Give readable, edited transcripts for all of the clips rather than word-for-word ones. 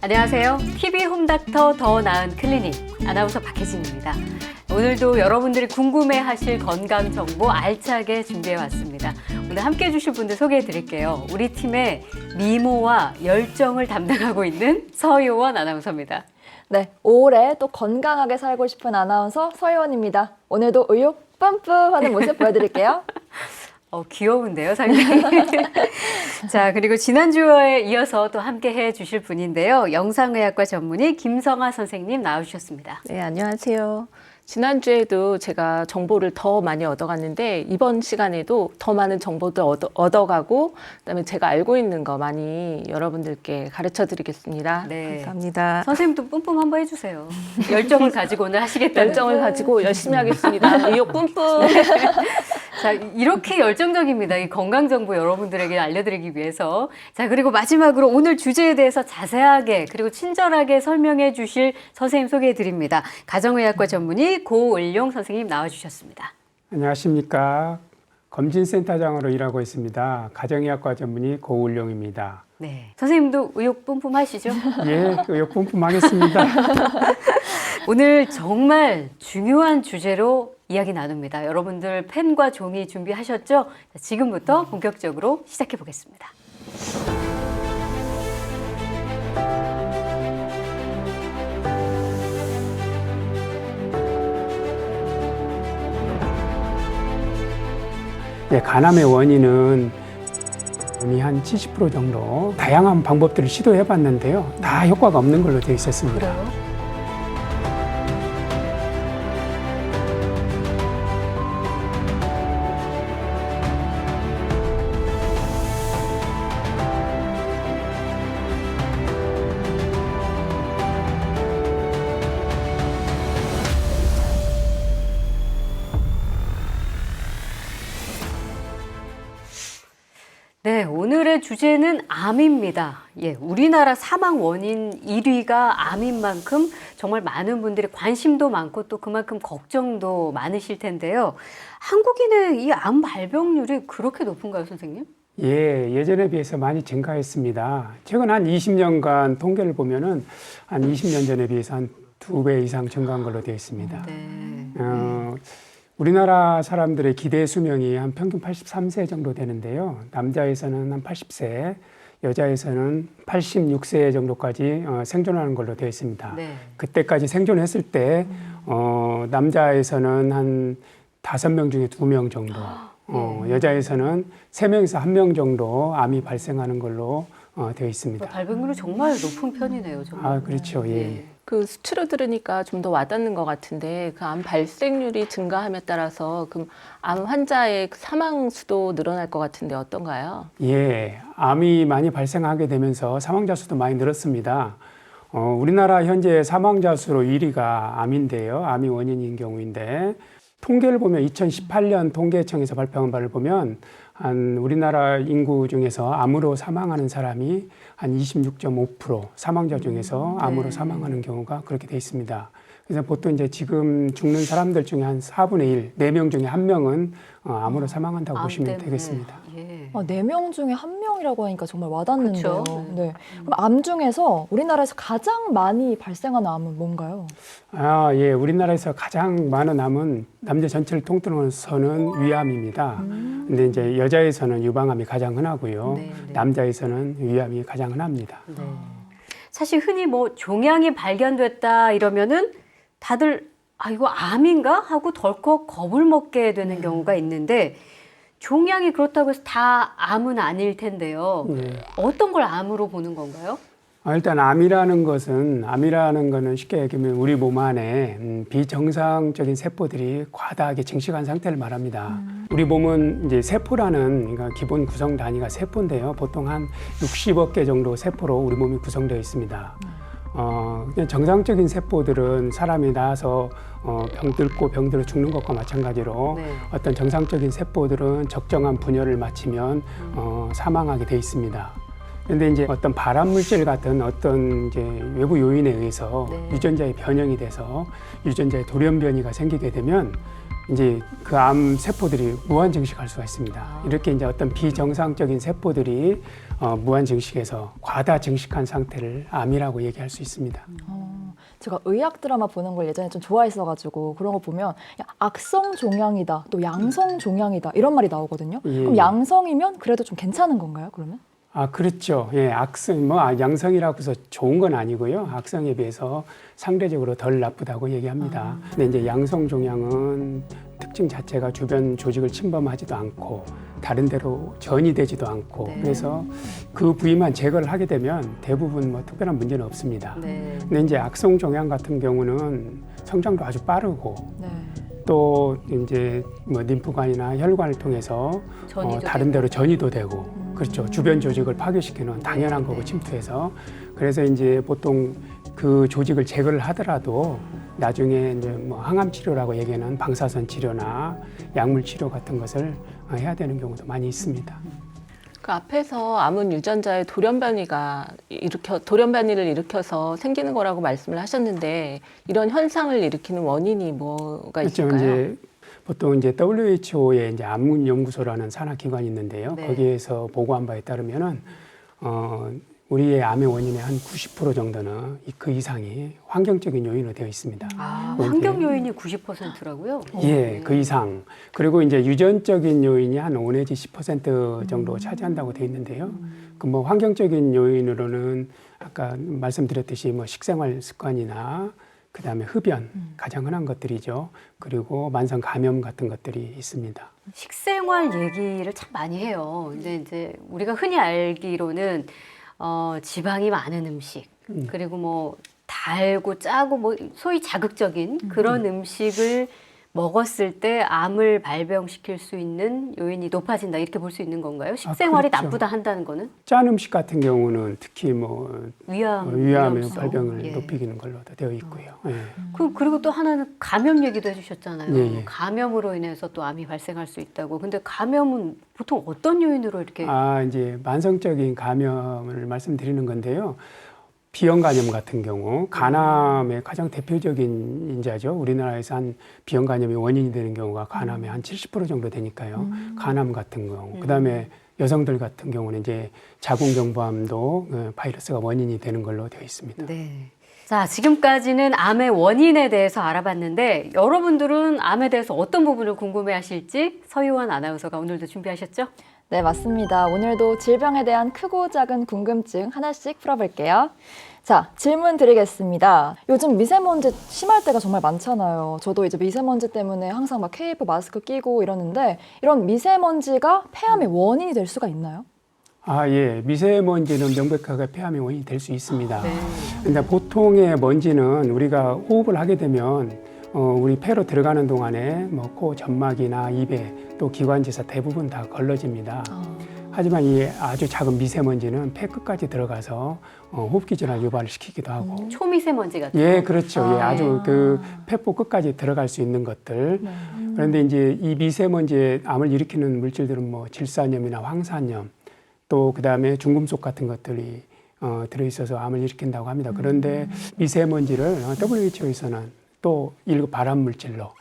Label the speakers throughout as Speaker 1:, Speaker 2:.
Speaker 1: 안녕하세요. TV 홈닥터 더 나은 클리닉 아나운서 박혜진입니다. 오늘도 여러분들이 궁금해하실 건강 정보 알차게 준비해왔습니다. 오늘 함께해 주실 분들 소개해 드릴게요. 우리 팀의 미모와 열정을 담당하고 있는 서효원 아나운서입니다.
Speaker 2: 네, 올해 또 건강하게 살고 싶은 아나운서 서효원입니다. 오늘도 의욕 뿜뿜하는 모습 보여드릴게요.
Speaker 1: 귀여운데요, 상당히. 자, 그리고 지난주에 이어서 또 함께 해 주실 분인데요. 영상의학과 전문의 김성아 선생님 나와주셨습니다.
Speaker 3: 네, 안녕하세요. 지난주에도 제가 정보를 더 많이 얻어갔는데 이번 시간에도 더 많은 정보들 얻어가고 그다음에 제가 알고 있는 거 많이 여러분들께 가르쳐 드리겠습니다.
Speaker 1: 네.
Speaker 3: 감사합니다.
Speaker 1: 선생님도 뿜뿜 한번 해주세요. 열정을 가지고 오늘 하시겠다는.
Speaker 3: 열정을 가지고 열심히 하겠습니다. 의욕 뿜뿜.
Speaker 1: 자, 이렇게 열정적입니다. 이 건강 정보 여러분들에게 알려드리기 위해서. 자, 그리고 마지막으로 오늘 주제에 대해서 자세하게 그리고 친절하게 설명해 주실 선생님 소개해 드립니다. 가정의학과 전문의 고을용 선생님 나와주셨습니다.
Speaker 4: 안녕하십니까. 검진센터장으로 일하고 있습니다. 가정의학과 전문의 고을용입니다.
Speaker 1: 네. 선생님도 의욕 뿜뿜 하시죠?
Speaker 4: 예, 의욕 뿜뿜하겠습니다.
Speaker 1: 오늘 정말 중요한 주제로 이야기 나눕니다. 여러분들 펜과 종이 준비하셨죠? 자, 지금부터 본격적으로 시작해 보겠습니다.
Speaker 4: 예, 간암의 원인은 이미 한 70% 정도 다양한 방법들을 시도해 봤는데요. 다 효과가 없는 걸로 되어 있었습니다.
Speaker 1: 그래요? 네, 오늘의 주제는 암입니다. 예, 우리나라 사망 원인 1위가 암인 만큼 정말 많은 분들이 관심도 많고 또 그만큼 걱정도 많으실 텐데요. 한국인의 이 암 발병률이 그렇게 높은가요, 선생님?
Speaker 4: 예, 예전에 비해서 많이 증가했습니다. 최근 한 20년간 통계를 보면은 한 20년 전에 비해서 한 2배 이상 증가한 걸로 되어 있습니다.
Speaker 1: 네.
Speaker 4: 우리나라 사람들의 기대 수명이 한 평균 83세 정도 되는데요. 남자에서는 한 80세, 여자에서는 86세 정도까지 생존하는 걸로 되어 있습니다.
Speaker 1: 네.
Speaker 4: 그때까지 생존했을 때 남자에서는 한 5명 중에 2명 정도, 여자에서는 3명에서 1명 정도 암이 발생하는 걸로 되어 있습니다.
Speaker 1: 발병률이 정말 높은 편이네요, 정말.
Speaker 4: 아, 그렇죠. 예.
Speaker 3: 그 수치로 들으니까 좀 더 와닿는 것 같은데 그 암 발생률이 증가함에 따라서 그럼 암 환자의 사망 수도 늘어날 것 같은데 어떤가요?
Speaker 4: 예, 암이 많이 발생하게 되면서 사망자 수도 많이 늘었습니다. 우리나라 현재 사망자 수로 1위가 암인데요. 암이 원인인 경우인데 통계를 보면 2018년 통계청에서 발표한 바를 보면 한 우리나라 인구 중에서 암으로 사망하는 사람이 한 26.5% 사망자 중에서 암으로 사망하는 경우가 그렇게 돼 있습니다. 그래서 보통 이제 지금 죽는 사람들 중에 한 4분의 1, 4명 중에 1명은 암으로 사망한다고 보시면
Speaker 1: 때문에.
Speaker 4: 되겠습니다.
Speaker 1: 예.
Speaker 2: 4명 중에 1명이라고 하니까 정말 와닿는데요.
Speaker 1: 그쵸?
Speaker 2: 네. 그럼 암 중에서 우리나라에서 가장 많이 발생하는 암은 뭔가요?
Speaker 4: 아, 예. 우리나라에서 가장 많은 암은 남자 전체를 통틀어서는 위암입니다. 근데 이제 여자에서는 유방암이 가장 흔하고요.
Speaker 1: 네, 네.
Speaker 4: 남자에서는 위암이 가장 흔합니다.
Speaker 1: 네. 사실 흔히 뭐 종양이 발견됐다 이러면은 다들 아 이거 암인가 하고 덜컥 겁을 먹게 되는 경우가 있는데 종양이 그렇다고 해서 다 암은 아닐 텐데요.
Speaker 4: 예.
Speaker 1: 어떤 걸 암으로 보는 건가요?
Speaker 4: 일단 암이라는 거는 쉽게 얘기하면 우리 몸 안에 비정상적인 세포들이 과다하게 증식한 상태를 말합니다. 우리 몸은 이제 세포라는 그러니까 기본 구성 단위가 세포인데요. 보통 한 60억 개 정도 세포로 우리 몸이 구성되어 있습니다. 그냥 정상적인 세포들은 사람이 나와서 병들고 병들어 죽는 것과 마찬가지로
Speaker 1: 네.
Speaker 4: 어떤 정상적인 세포들은 적정한 분열을 마치면 사망하게 돼 있습니다. 그런데 이제 어떤 발암 물질 같은 어떤 이제 외부 요인에 의해서
Speaker 1: 네.
Speaker 4: 유전자의 변형이 돼서 유전자의 돌연 변이가 생기게 되면 이제 그 암 세포들이 무한 증식할 수가 있습니다. 이렇게 이제 어떤 비정상적인 세포들이 무한 증식해서 과다 증식한 상태를 암이라고 얘기할 수 있습니다.
Speaker 2: 제가 의학 드라마 보는 걸 예전에 좀 좋아했어가지고 그런 거 보면 야, 악성 종양이다, 또 양성 종양이다 이런 말이 나오거든요.
Speaker 4: 예.
Speaker 2: 그럼 양성이면 그래도 좀 괜찮은 건가요? 그러면?
Speaker 4: 아, 그렇죠. 예, 양성이라고 해서 좋은 건 아니고요. 악성에 비해서 상대적으로 덜 나쁘다고 얘기합니다. 근데 이제 양성 종양은 특징 자체가 주변 조직을 침범하지도 않고 다른 데로 전이 되지도 않고
Speaker 1: 네.
Speaker 4: 그래서 그 부위만 제거를 하게 되면 대부분 뭐 특별한 문제는 없습니다.
Speaker 1: 네.
Speaker 4: 근데 이제 악성 종양 같은 경우는 성장도 아주 빠르고
Speaker 2: 네.
Speaker 4: 또 이제 뭐 림프관이나 혈관을 통해서
Speaker 1: 전이도
Speaker 4: 다른 데로 전이도 되고 그렇죠. 주변 조직을 파괴시키는 당연한
Speaker 1: 네,
Speaker 4: 거고
Speaker 1: 네.
Speaker 4: 침투해서 그래서 이제 보통 그 조직을 제거를 하더라도 나중에 이제 뭐 항암 치료라고 얘기하는 방사선 치료나 약물 치료 같은 것을 해야 되는 경우도 많이 있습니다.
Speaker 3: 그 앞에서 암은 유전자의 돌연변이를 일으켜서 생기는 거라고 말씀을 하셨는데 이런 현상을 일으키는 원인이 뭐가
Speaker 4: 그렇죠.
Speaker 3: 있을까요?
Speaker 4: 이제 보통 이제 WHO의 이제 암연구소라는 산하 기관이 있는데요.
Speaker 1: 네.
Speaker 4: 거기에서 보고한 바에 따르면은 우리의 암의 원인의 한 90% 정도는 그 이상이 환경적인 요인으로 되어 있습니다.
Speaker 1: 아,
Speaker 4: 거기에-
Speaker 1: 환경 요인이 90%라고요?
Speaker 4: 예, 그 이상. 그리고 이제 유전적인 요인이 한 5 내지 10% 정도 차지한다고 되어 있는데요. 그 뭐 환경적인 요인으로는 아까 말씀드렸듯이 뭐 식생활 습관이나 그다음에 흡연 가장 흔한 것들이죠. 그리고 만성 감염 같은 것들이 있습니다.
Speaker 1: 식생활 얘기를 참 많이 해요. 근데 이제 우리가 흔히 알기로는 지방이 많은 음식, 그리고 뭐 달고 짜고 뭐 소위 자극적인 그런 음식을 먹었을 때 암을 발병시킬 수 있는 요인이 높아진다 이렇게 볼 수 있는 건가요? 식생활이
Speaker 4: 그렇죠.
Speaker 1: 나쁘다 한다는 거는
Speaker 4: 짠 음식 같은 경우는 특히 뭐
Speaker 1: 위암의
Speaker 4: 위암의 발병을
Speaker 1: 예.
Speaker 4: 높이는 걸로 되어 있고요. 예.
Speaker 1: 그리고 또 하나는 감염 얘기도 해주셨잖아요.
Speaker 4: 예, 예.
Speaker 1: 감염으로 인해서 또 암이 발생할 수 있다고. 근데 감염은 보통 어떤 요인으로 이렇게
Speaker 4: 이제 만성적인 감염을 말씀드리는 건데요. 비형 간염 같은 경우 간암의 가장 대표적인 인자죠. 우리나라에서 한 비형 간염이 원인이 되는 경우가 간암의 한 70% 정도 되니까요. 간암 같은 경우. 그다음에 여성들 같은 경우는 이제 자궁경부암도 바이러스가 원인이 되는 걸로 되어 있습니다.
Speaker 1: 네. 자, 지금까지는 암의 원인에 대해서 알아봤는데 여러분들은 암에 대해서 어떤 부분을 궁금해하실지 서유원 아나운서가 오늘도 준비하셨죠?
Speaker 2: 네, 맞습니다. 오늘도 질병에 대한 크고 작은 궁금증 하나씩 풀어볼게요. 자, 질문 드리겠습니다. 요즘 미세먼지 심할 때가 정말 많잖아요. 저도 이제 미세먼지 때문에 항상 막 KF 마스크 끼고 이러는데 이런 미세먼지가 폐암의 원인이 될 수가 있나요?
Speaker 4: 예. 미세먼지는 명백하게 폐암의 원인이 될 수 있습니다.
Speaker 1: 네.
Speaker 4: 근데 보통의 먼지는 우리가 호흡을 하게 되면 우리 폐로 들어가는 동안에 뭐 코 점막이나 입에 또 기관지에서 대부분 다 걸러집니다. 하지만 이 아주 작은 미세먼지는 폐 끝까지 들어가서 호흡기 질환 유발을 시키기도 하고.
Speaker 1: 초미세먼지 같은
Speaker 4: 예,
Speaker 1: 거.
Speaker 4: 그렇죠. 예, 아주 그 폐포 끝까지 들어갈 수 있는 것들. 그런데 이제 이 미세먼지에 암을 일으키는 물질들은 뭐 질산염이나 황산염, 또 그다음에 중금속 같은 것들이 들어있어서 암을 일으킨다고 합니다. 그런데 미세먼지를 WHO에서는 또 1급 발암 물질로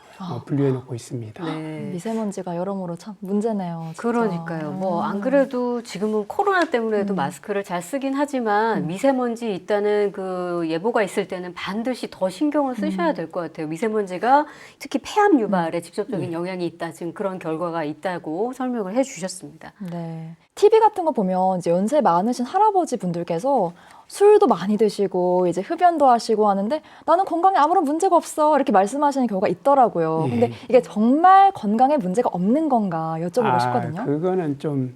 Speaker 4: 분류해 놓고 있습니다.
Speaker 1: 네.
Speaker 2: 미세먼지가 여러모로 참 문제네요. 진짜.
Speaker 1: 그러니까요. 뭐 안 그래도 지금은 코로나 때문에도 마스크를 잘 쓰긴 하지만 미세먼지 있다는 그 예보가 있을 때는 반드시 더 신경을 쓰셔야 될 것 같아요. 미세먼지가 특히 폐암 유발에 직접적인 영향이 있다. 지금 그런 결과가 있다고 설명을 해주셨습니다.
Speaker 2: 네. TV 같은 거 보면 이제 연세 많으신 할아버지 분들께서 술도 많이 드시고 이제 흡연도 하시고 하는데 나는 건강에 아무런 문제가 없어 이렇게 말씀하시는 경우가 있더라고요.
Speaker 4: 예.
Speaker 2: 근데 이게 정말 건강에 문제가 없는 건가 여쭤보고 싶거든요.
Speaker 4: 그거는 좀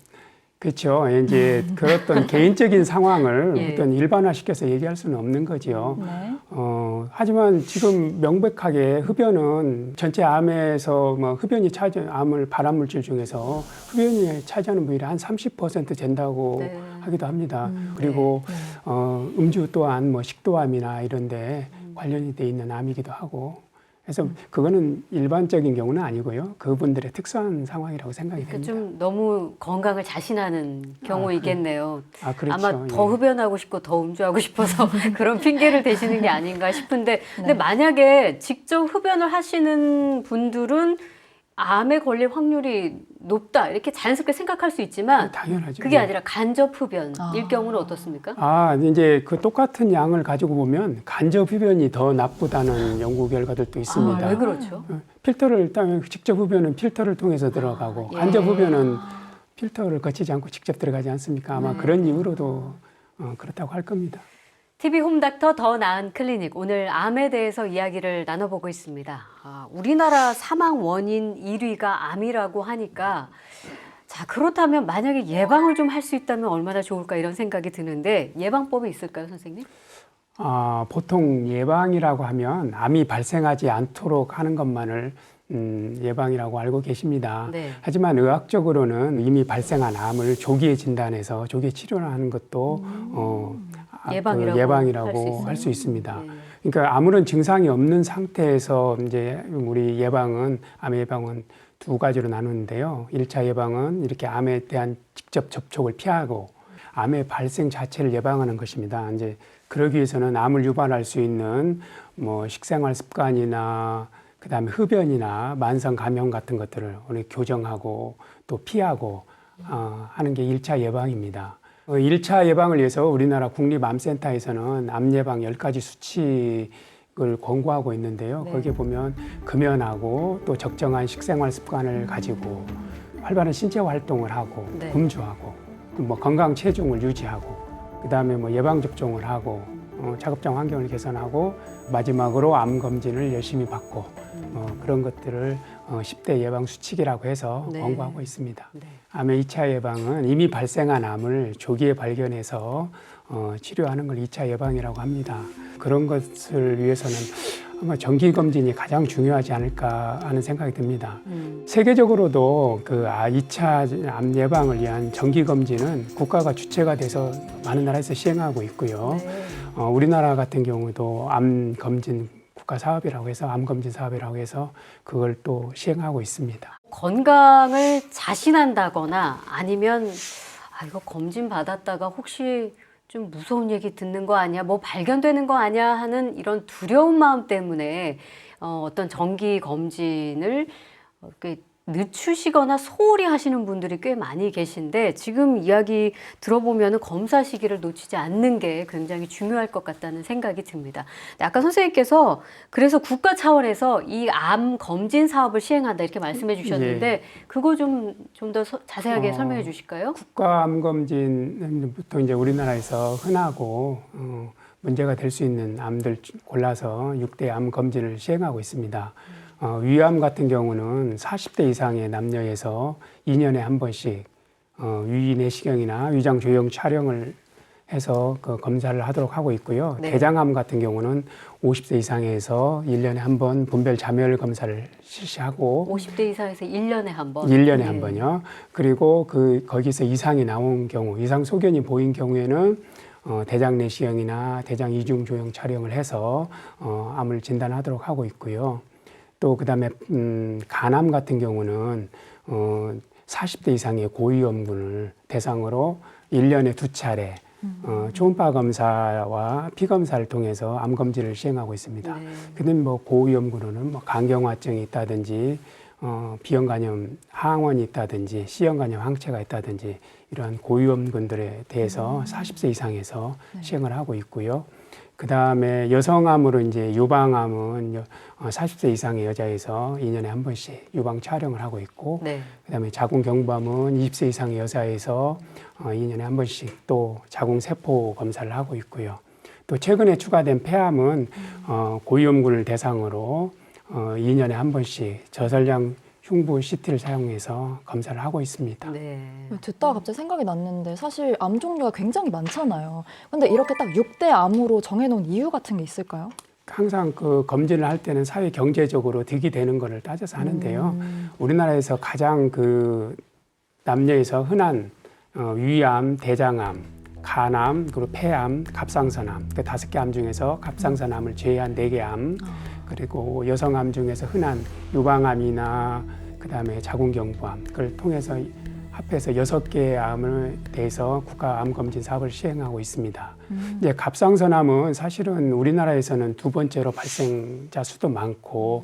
Speaker 4: 그렇죠. 이제 그런 개인적인 상황을
Speaker 1: 예.
Speaker 4: 어떤 일반화시켜서 얘기할 수는 없는 거지요.
Speaker 2: 네.
Speaker 4: 하지만 지금 명백하게 흡연은 전체 암에서 뭐 흡연이 암을 발암 물질 중에서 흡연이 차지하는 비율이 한 30% 된다고
Speaker 1: 네.
Speaker 4: 하기도 합니다. 그리고 음주 또한 뭐 식도암이나 이런데 관련이 돼 있는 암이기도 하고. 그래서 그거는 일반적인 경우는 아니고요. 그분들의 특수한 상황이라고 생각이
Speaker 1: 그러니까
Speaker 4: 됩니다.
Speaker 1: 좀 너무 건강을 자신하는 경우이겠네요.
Speaker 4: 그렇죠.
Speaker 1: 아마 더
Speaker 4: 예.
Speaker 1: 흡연하고 싶고 더 음주하고 싶어서 그런 핑계를 대시는 게 아닌가 싶은데 근데 만약에 직접 흡연을 하시는 분들은 암에 걸릴 확률이 높다 이렇게 자연스럽게 생각할 수 있지만
Speaker 4: 당연하죠.
Speaker 1: 그게
Speaker 4: 네.
Speaker 1: 아니라 간접 흡연일
Speaker 2: 아.
Speaker 1: 경우는 어떻습니까?
Speaker 4: 이제 그 똑같은 양을 가지고 보면 간접 흡연이 더 나쁘다는 연구 결과들도 있습니다.
Speaker 1: 왜 그렇죠?
Speaker 4: 필터를 일단 직접 흡연은 필터를 통해서 들어가고
Speaker 1: 예.
Speaker 4: 간접 흡연은 필터를 거치지 않고 직접 들어가지 않습니까? 아마 그런 이유로도 그렇다고 할 겁니다.
Speaker 1: TV 홈닥터 더 나은 클리닉 오늘 암에 대해서 이야기를 나눠보고 있습니다. 우리나라 사망 원인 1위가 암이라고 하니까 자 그렇다면 만약에 예방을 좀 할 수 있다면 얼마나 좋을까 이런 생각이 드는데 예방법이 있을까요, 선생님?
Speaker 4: 보통 예방이라고 하면 암이 발생하지 않도록 하는 것만을 예방이라고 알고 계십니다.
Speaker 1: 네.
Speaker 4: 하지만 의학적으로는 이미 발생한 암을 조기에 진단해서 조기에 치료하는 것도
Speaker 1: 예방이라고
Speaker 4: 할 수 있습니다.
Speaker 1: 네.
Speaker 4: 그러니까 아무런 증상이 없는 상태에서 이제 우리 암 예방은 두 가지로 나누는데요. 1차 예방은 이렇게 암에 대한 직접 접촉을 피하고 암의 발생 자체를 예방하는 것입니다. 이제 그러기 위해서는 암을 유발할 수 있는 뭐 식생활 습관이나 그다음에 흡연이나 만성 감염 같은 것들을 우리 교정하고 또 피하고 하는 게 1차 예방입니다. 1차 예방을 위해서 우리나라 국립암센터에서는 암 예방 10가지 수칙을 권고하고 있는데요.
Speaker 1: 네.
Speaker 4: 거기에 보면 금연하고 또 적정한 식생활 습관을 가지고 활발한 신체 활동을 하고
Speaker 1: 네.
Speaker 4: 금주하고 뭐 건강 체중을 유지하고 그다음에 뭐 예방 접종을 하고 작업장 환경을 개선하고 마지막으로 암 검진을 열심히 받고 그런 것들을 10대 예방 수칙이라고 해서
Speaker 1: 네.
Speaker 4: 권고하고 있습니다.
Speaker 1: 네.
Speaker 4: 암의 2차 예방은 이미 발생한 암을 조기에 발견해서 치료하는 걸 2차 예방이라고 합니다. 그런 것을 위해서는 아마 정기 검진이 가장 중요하지 않을까 하는 생각이 듭니다. 세계적으로도 그 2차 암 예방을 위한 정기 검진은 국가가 주체가 돼서 많은 나라에서 시행하고 있고요.
Speaker 1: 네.
Speaker 4: 우리나라 같은 경우도 암 검진 국가 사업이라고 해서 암 검진 사업이라고 해서 그걸 또 시행하고 있습니다.
Speaker 1: 건강을 자신한다거나 아니면 이거 검진 받았다가 혹시 좀 무서운 얘기 듣는 거 아니야? 뭐 발견되는 거 아니야? 하는 이런 두려운 마음 때문에 어떤 정기 검진을 이렇게 늦추시거나 소홀히 하시는 분들이 꽤 많이 계신데 지금 이야기 들어보면 검사 시기를 놓치지 않는 게 굉장히 중요할 것 같다는 생각이 듭니다. 아까 선생님께서 그래서 국가 차원에서 이 암 검진 사업을 시행한다 이렇게 말씀해 주셨는데 그거 좀 더 자세하게 설명해 주실까요?
Speaker 4: 국가 암 검진은 보통 이제 우리나라에서 흔하고 문제가 될 수 있는 암들 골라서 6대 암 검진을 시행하고 있습니다. 위암 같은 경우는 40대 이상의 남녀에서 2년에 한 번씩 위 내시경이나 위장 조형 촬영을 해서 그 검사를 하도록 하고 있고요.
Speaker 1: 네.
Speaker 4: 대장암 같은 경우는 50세 이상에서 1년에 한 번 분별 자멸 검사를 실시하고
Speaker 1: 50대 이상에서 1년에 한 번.
Speaker 4: 1년에
Speaker 1: 네.
Speaker 4: 한 번요. 그리고 거기서 이상이 나온 경우, 이상 소견이 보인 경우에는 대장 내시경이나 대장 이중 조형 촬영을 해서 암을 진단하도록 하고 있고요. 또 그다음에 간암 같은 경우는 40대 이상의 고위험군을 대상으로 1년에 2차례 초음파 검사와 피 검사를 통해서 암 검진을 시행하고 있습니다.
Speaker 1: 네.
Speaker 4: 근데 뭐 고위험군은 뭐 간경화증이 있다든지 B형 간염 항원이 있다든지 C형 간염 항체가 있다든지 이러한 고위험군들에 대해서 40세 이상에서 시행을 하고 있고요. 그 다음에 여성암으로 이제 유방암은 40세 이상의 여자에서 2년에 한 번씩 유방 촬영을 하고 있고,
Speaker 1: 네.
Speaker 4: 그 다음에 자궁경부암은 20세 이상의 여자에서 2년에 한 번씩 또 자궁세포 검사를 하고 있고요. 또 최근에 추가된 폐암은 고위험군을 대상으로 2년에 한 번씩 저설량 흉부 CT를 사용해서 검사를 하고 있습니다.
Speaker 1: 네.
Speaker 2: 듣다가 갑자기 생각이 났는데 사실 암 종류가 굉장히 많잖아요. 근데 이렇게 딱 6대 암으로 정해놓은 이유 같은 게 있을까요?
Speaker 4: 항상 그 검진을 할 때는 사회 경제적으로 득이 되는 거를 따져서 하는데요. 우리나라에서 가장 그 남녀에서 흔한 위암, 대장암, 간암, 그리고 폐암, 갑상선암, 그 5개 암 중에서 갑상선암을 제외한 4개 암, 그리고 여성암 중에서 흔한 유방암이나 그다음에 자궁경부암, 그걸 통해서 합해서 6개의 암에 대해서 국가 암 검진 사업을 시행하고 있습니다. 이제 갑상선암은 사실은 우리나라에서는 두 번째로 발생자 수도 많고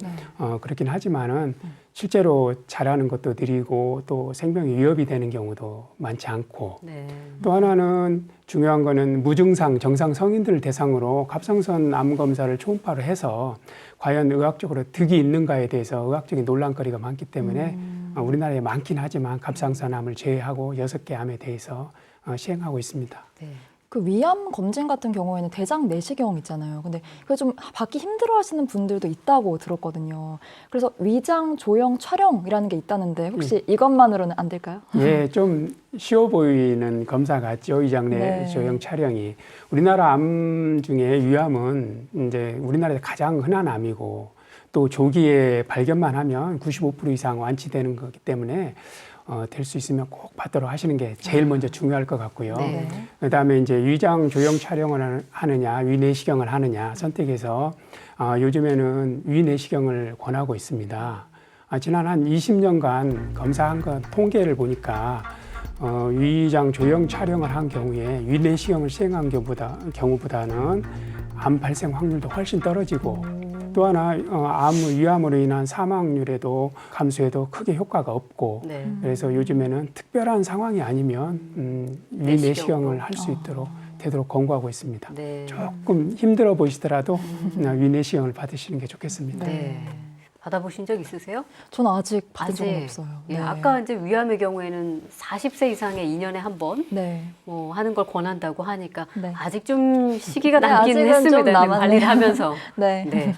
Speaker 4: 그렇긴 하지만은 실제로 자라는 것도 느리고 또 생명이 위협이 되는 경우도 많지 않고
Speaker 1: 네.
Speaker 4: 또 하나는 중요한 거는 무증상 정상 성인들을 대상으로 갑상선 암 검사를 초음파로 해서 과연 의학적으로 득이 있는가에 대해서 의학적인 논란거리가 많기 때문에 우리나라에 많긴 하지만 갑상선암을 제외하고 6개 암에 대해서 시행하고 있습니다.
Speaker 1: 네.
Speaker 2: 그 위암 검진 같은 경우에는 대장 내시경 있잖아요. 근데 그거 좀 받기 힘들어하시는 분들도 있다고 들었거든요. 그래서 위장 조형 촬영이라는 게 있다는데 혹시 이것만으로는 안 될까요?
Speaker 4: 예, 좀 쉬워 보이는 검사 같죠. 위장 내
Speaker 2: 네.
Speaker 4: 조형 촬영이. 우리나라 암 중에 위암은 이제 우리나라에서 가장 흔한 암이고 또 조기에 발견만 하면 95% 이상 완치되는 거기 때문에 될 수 있으면 꼭 받도록 하시는 게 제일 먼저 중요할 것 같고요.
Speaker 1: 네.
Speaker 4: 그다음에 이제 위장 조형 촬영을 하느냐, 위내시경을 하느냐 선택해서 요즘에는 위내시경을 권하고 있습니다. 지난 한 20년간 검사한 것 통계를 보니까 위장 조형 촬영을 한 경우에 위내시경을 시행한 경우보다는 암 발생 확률도 훨씬 떨어지고 또 하나 위암으로 인한 사망률에도 감소에도 크게 효과가 없고
Speaker 1: 네.
Speaker 4: 그래서 요즘에는 특별한 상황이 아니면 위내시경을 할 수 있도록 되도록 권고하고 있습니다.
Speaker 1: 네.
Speaker 4: 조금 힘들어 보시더라도 위내시경을 받으시는 게 좋겠습니다.
Speaker 1: 네. 받아보신 적 있으세요?
Speaker 2: 저는 아직 받은 적은
Speaker 1: 아직.
Speaker 2: 없어요.
Speaker 1: 예,
Speaker 2: 네.
Speaker 1: 아까 이제 위암의 경우에는 40세 이상의 2년에 한 번
Speaker 2: 네.
Speaker 1: 뭐 하는 걸 권한다고 하니까
Speaker 2: 네.
Speaker 1: 아직 좀 시기가
Speaker 2: 네,
Speaker 1: 남기는
Speaker 2: 아직은 좀
Speaker 1: 했습니다.
Speaker 2: 남았네요.
Speaker 1: 관리를 하면서.
Speaker 2: 네.
Speaker 1: 네.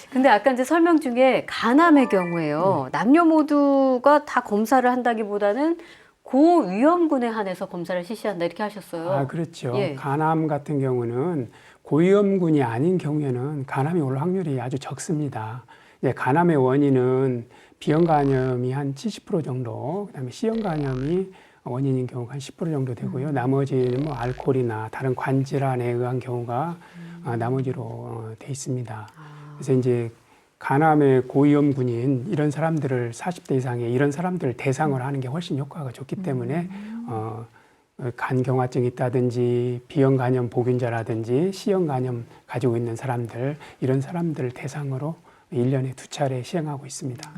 Speaker 1: 근데 아까 이제 설명 중에 간암의 경우에요. 남녀 모두가 다 검사를 한다기보다는 고위험군에 한해서 검사를 실시한다 이렇게 하셨어요.
Speaker 4: 그렇죠.
Speaker 1: 예.
Speaker 4: 간암 같은 경우는 고위험군이 아닌 경우에는 간암이 올 확률이 아주 적습니다. 간암의 원인은 B형 간염이 한 70% 정도, 그다음에 C형 간염이 원인인 경우가 한 10% 정도 되고요. 나머지는 뭐 알코올이나 다른 관질환에 의한 경우가 나머지로 돼 있습니다. 그래서 이제 간암의 고위험군인 이런 사람들을 40대 이상의 이런 사람들을 대상으로 하는 게 훨씬 효과가 좋기 때문에 간경화증이 있다든지 B형 간염 보균자라든지 C형 간염 가지고 있는 사람들 이런 사람들을 대상으로 1년에 2차례 시행하고 있습니다.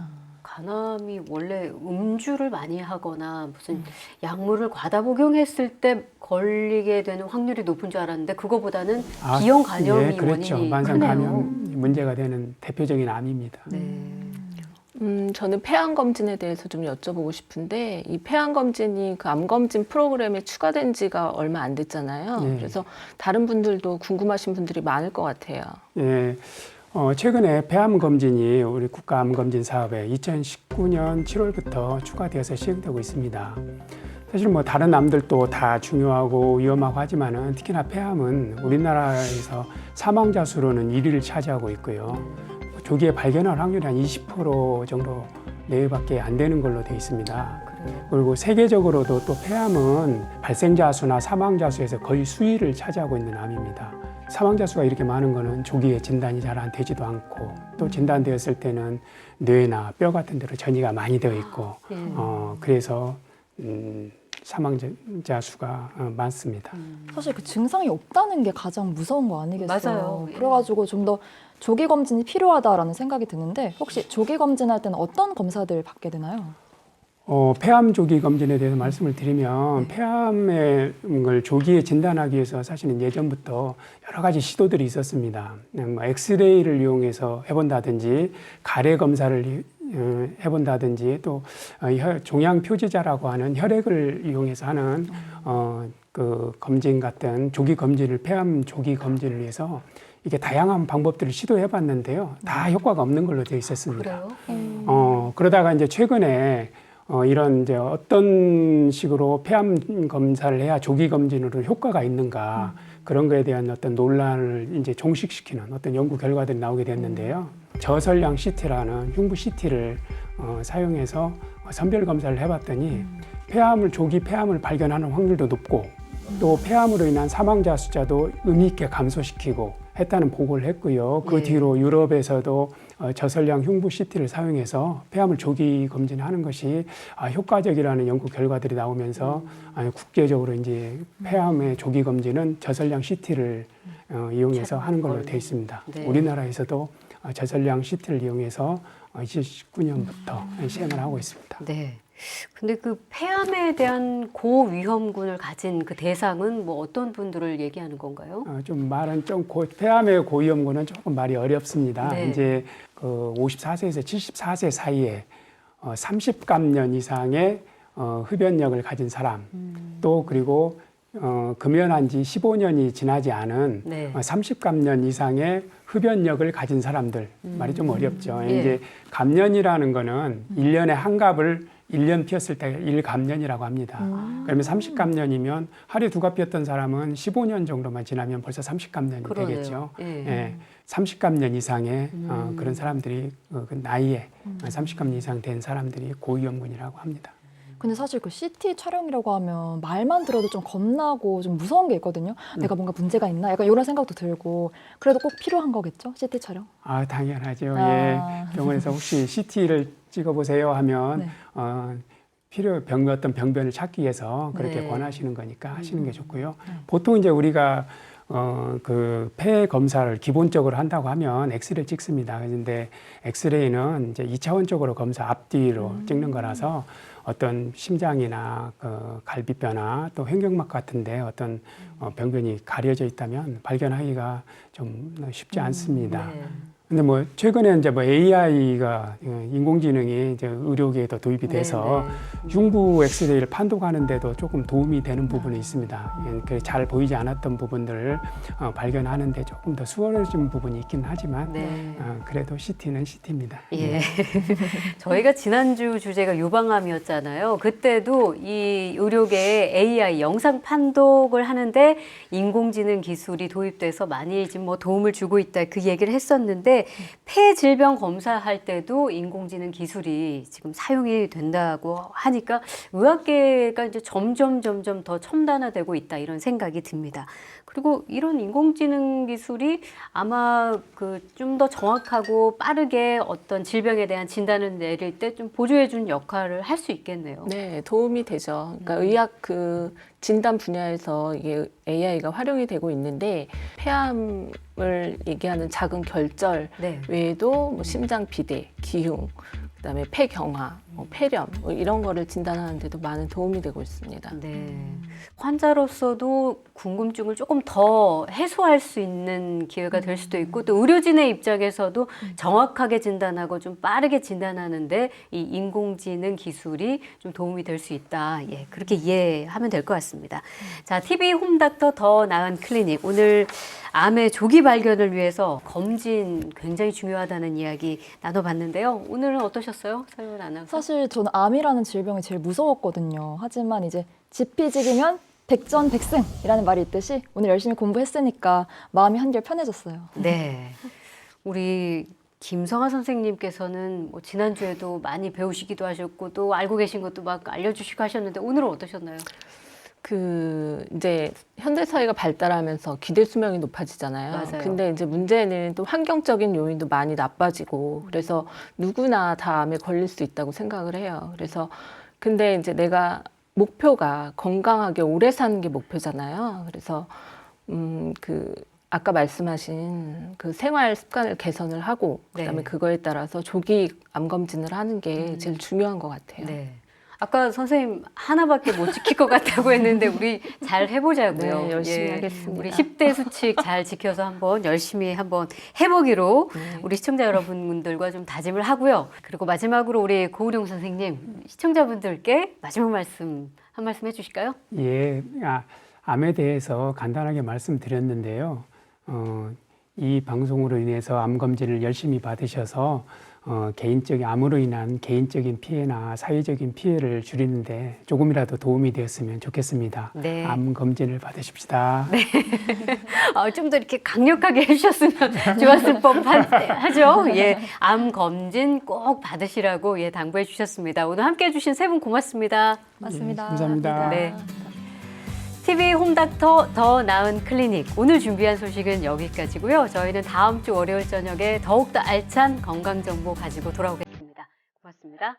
Speaker 1: 간암이 원래 음주를 많이 하거나 무슨 약물을 과다 복용했을 때 걸리게 되는 확률이 높은 줄 알았는데 그거보다는 B형 간염이
Speaker 4: 예, 그렇죠.
Speaker 1: 원인이
Speaker 4: 만성
Speaker 1: 크네요.
Speaker 4: 감염 문제가 되는 대표적인 암입니다.
Speaker 1: 네.
Speaker 3: 저는 폐암 검진에 대해서 좀 여쭤보고 싶은데 이 폐암 검진이 그 암 검진 프로그램에 추가된 지가 얼마 안 됐잖아요.
Speaker 4: 예.
Speaker 3: 그래서 다른 분들도 궁금하신 분들이 많을 것 같아요.
Speaker 4: 예. 최근에 폐암 검진이 우리 국가 암 검진 사업에 2019년 7월부터 추가되어서 시행되고 있습니다. 사실 뭐 다른 암들도 다 중요하고 위험하고 하지만은 특히나 폐암은 우리나라에서 사망자 수로는 1위를 차지하고 있고요. 조기에 발견할 확률이 한 20% 정도 내외밖에 안 되는 걸로 되어 있습니다. 그리고 세계적으로도 또 폐암은 발생자 수나 사망자 수에서 거의 수위를 차지하고 있는 암입니다. 사망자 수가 이렇게 많은 거는 조기에 진단이 잘 안 되지도 않고 또 진단되었을 때는 뇌나 뼈 같은 데로 전이가 많이 되어 있고 그래서 사망자 수가 많습니다.
Speaker 2: 사실 그 증상이 없다는 게 가장 무서운 거 아니겠어요?
Speaker 1: 맞아요. 예.
Speaker 2: 그래가지고 좀 더 조기 검진이 필요하다라는 생각이 드는데 혹시 조기 검진할 때는 어떤 검사들 받게 되나요?
Speaker 4: 폐암 조기 검진에 대해서 말씀을 드리면 폐암을 조기에 진단하기 위해서 사실은 예전부터 여러 가지 시도들이 있었습니다. 뭐 엑스레이를 이용해서 해본다든지 가래 검사를 해본다든지 또 종양 표지자라고 하는 혈액을 이용해서 하는 그 검진 같은 조기 검진을 폐암 조기 검진을 위해서 이게 다양한 방법들을 시도해봤는데요, 다 효과가 없는 걸로 되어 있었습니다.
Speaker 1: 그래요?
Speaker 4: 그러다가 이제 최근에 이런 이제 어떤 식으로 폐암 검사를 해야 조기 검진으로 효과가 있는가 그런 거에 대한 어떤 논란을 이제 종식시키는 어떤 연구 결과들이 나오게 됐는데요. 저설량 CT라는 흉부 CT를 사용해서 선별 검사를 해봤더니 조기 폐암을 발견하는 확률도 높고 또 폐암으로 인한 사망자 숫자도 의미 있게 감소시키고 했다는 보고를 했고요. 그 뒤로 유럽에서도 저설량 흉부 CT를 사용해서 폐암을 조기 검진하는 것이 효과적이라는 연구 결과들이 나오면서 국제적으로 이제 폐암의 조기 검진은 저설량 CT를 이용해서 하는 걸로 되어 있습니다.
Speaker 1: 네.
Speaker 4: 우리나라에서도 저설량 CT를 이용해서 2019년부터 시행을 하고 있습니다.
Speaker 1: 네. 근데 그 폐암에 대한 고위험군을 가진 그 대상은 뭐 어떤 분들을 얘기하는 건가요?
Speaker 4: 좀 말은 좀 폐암의 고위험군은 조금 말이 어렵습니다.
Speaker 1: 네.
Speaker 4: 이제 그 54세에서 74세 사이에 30감년 이상의 흡연력을 가진 사람, 또 그리고 금연한 지 15년이 지나지 않은
Speaker 1: 네.
Speaker 4: 30감년 이상의 흡연력을 가진 사람들, 말이 좀 어렵죠.
Speaker 1: 예.
Speaker 4: 이제 감년이라는 거는 1년에 한 갑을 1년 피웠을 때 1감년이라고 합니다. 그러면 30감년이면 하루에 2갑 피웠던 사람은 15년 정도만 지나면 벌써 30감년이
Speaker 1: 그러네요.
Speaker 4: 되겠죠.
Speaker 1: 예.
Speaker 4: 예, 30감년 이상의 그런 사람들이 그 나이에 30감년 이상 된 사람들이 고위험군이라고 합니다.
Speaker 2: 근데 사실 그 CT 촬영이라고 하면 말만 들어도 좀 겁나고 좀 무서운 게 있거든요. 내가 뭔가 문제가 있나? 약간 이런 생각도 들고 그래도 꼭 필요한 거겠죠? CT 촬영?
Speaker 4: 당연하죠.
Speaker 2: 아.
Speaker 4: 예, 병원에서 혹시 CT를 찍어보세요 하면
Speaker 2: 네.
Speaker 4: 어떤 병변을 찾기 위해서 그렇게
Speaker 1: 네.
Speaker 4: 권하시는 거니까 하시는 게 좋고요. 보통 이제 우리가 그 폐 검사를 기본적으로 한다고 하면 엑스레이 찍습니다. 그런데 엑스레이는 이제 2차원적으로 검사 앞뒤로 찍는 거라서 어떤 심장이나 그 갈비뼈나 또 횡격막 같은데 어떤 병변이 가려져 있다면 발견하기가 좀 쉽지 않습니다.
Speaker 1: 네.
Speaker 4: 근데 뭐 최근에 이제 뭐 AI가 인공지능이 이제 의료계에도 도입이 돼서 흉부 엑스레이를 판독하는데도 조금 도움이 되는 부분이 있습니다. 잘 보이지 않았던 부분들을 발견하는데 조금 더 수월해진 부분이 있긴 하지만
Speaker 1: 네.
Speaker 4: 그래도 CT는 CT입니다.
Speaker 1: 예. 저희가 지난주 주제가 유방암이었잖아요. 그때도 이 의료계에 AI 영상 판독을 하는데 인공지능 기술이 도입돼서 많이 지금 뭐 도움을 주고 있다 그 얘기를 했었는데 폐 질병 검사할 때도 인공지능 기술이 지금 사용이 된다고 하니까 의학계가 이제 점점 더 첨단화되고 있다 이런 생각이 듭니다. 그리고 이런 인공지능 기술이 아마 그 좀 더 정확하고 빠르게 어떤 질병에 대한 진단을 내릴 때 좀 보조해 준 역할을 할 수 있겠네요.
Speaker 3: 네, 도움이 되죠. 그러니까 의학 그 진단 분야에서 이게 AI가 활용이 되고 있는데 폐암을 얘기하는 작은 결절
Speaker 1: 네.
Speaker 3: 외에도 뭐 심장 비대, 기흉, 그다음에 폐경화, 폐렴 이런 거를 진단하는 데도 많은 도움이 되고 있습니다.
Speaker 1: 네. 환자로서도 궁금증을 조금 더 해소할 수 있는 기회가 될 수도 있고 또 의료진의 입장에서도 정확하게 진단하고 좀 빠르게 진단하는데 이 인공지능 기술이 좀 도움이 될 수 있다. 예, 그렇게 이해하면 될 것 같습니다. 자, TV 홈닥터 더 나은 클리닉. 오늘 암의 조기 발견을 위해서 검진 굉장히 중요하다는 이야기 나눠봤는데요. 오늘은 어떠셨어요? 서유은 아나운서?
Speaker 2: 사실 저는 암이라는 질병이 제일 무서웠거든요. 하지만 이제 지피지기면 백전백승이라는 말이 있듯이 오늘 열심히 공부했으니까 마음이 한결 편해졌어요.
Speaker 1: 네. 우리 김성아 선생님께서는 뭐 지난주에도 많이 배우시기도 하셨고 또 알고 계신 것도 막 알려주시고 하셨는데 오늘은 어떠셨나요?
Speaker 3: 그 이제 현대 사회가 발달하면서 기대 수명이 높아지잖아요.
Speaker 1: 맞아요.
Speaker 3: 근데 이제 문제는 또 환경적인 요인도 많이 나빠지고 그래서 누구나 다 암에 걸릴 수 있다고 생각을 해요. 그래서 근데 이제 내가 목표가 건강하게 오래 사는 게 목표잖아요. 그래서 그 아까 말씀하신 그 생활 습관을 개선을 하고 그다음에
Speaker 1: 네.
Speaker 3: 그거에 따라서 조기 암 검진을 하는 게 제일 중요한 것 같아요.
Speaker 1: 네. 아까 선생님 하나밖에 못 지킬 것 같다고 했는데 우리 잘 해보자고요.
Speaker 3: 네, 열심히 하겠습니다.
Speaker 1: 우리 10대 수칙 잘 지켜서 한번 열심히 한번 해보기로
Speaker 3: 네.
Speaker 1: 우리 시청자 여러분들과 좀 다짐을 하고요. 그리고 마지막으로 우리 고우룡 선생님 시청자분들께 마지막 말씀 한 말씀 해주실까요?
Speaker 4: 예, 암에 대해서 간단하게 말씀드렸는데요. 이 방송으로 인해서 암 검진을 열심히 받으셔서 개인적인 암으로 인한 개인적인 피해나 사회적인 피해를 줄이는데 조금이라도 도움이 되었으면 좋겠습니다.
Speaker 1: 네.
Speaker 4: 암 검진을 받으십시다. 네.
Speaker 1: 좀 더 이렇게 강력하게 해주셨으면 좋았을 법하죠. 예, 암 검진 꼭 받으시라고 예 당부해 주셨습니다. 오늘 함께해 주신 세 분 고맙습니다.
Speaker 2: 맞습니다.
Speaker 4: 감사합니다.
Speaker 1: 네. TV 홈닥터 더 나은 클리닉. 오늘 준비한 소식은 여기까지고요. 저희는 다음 주 월요일 저녁에 더욱더 알찬 건강 정보 가지고 돌아오겠습니다. 고맙습니다.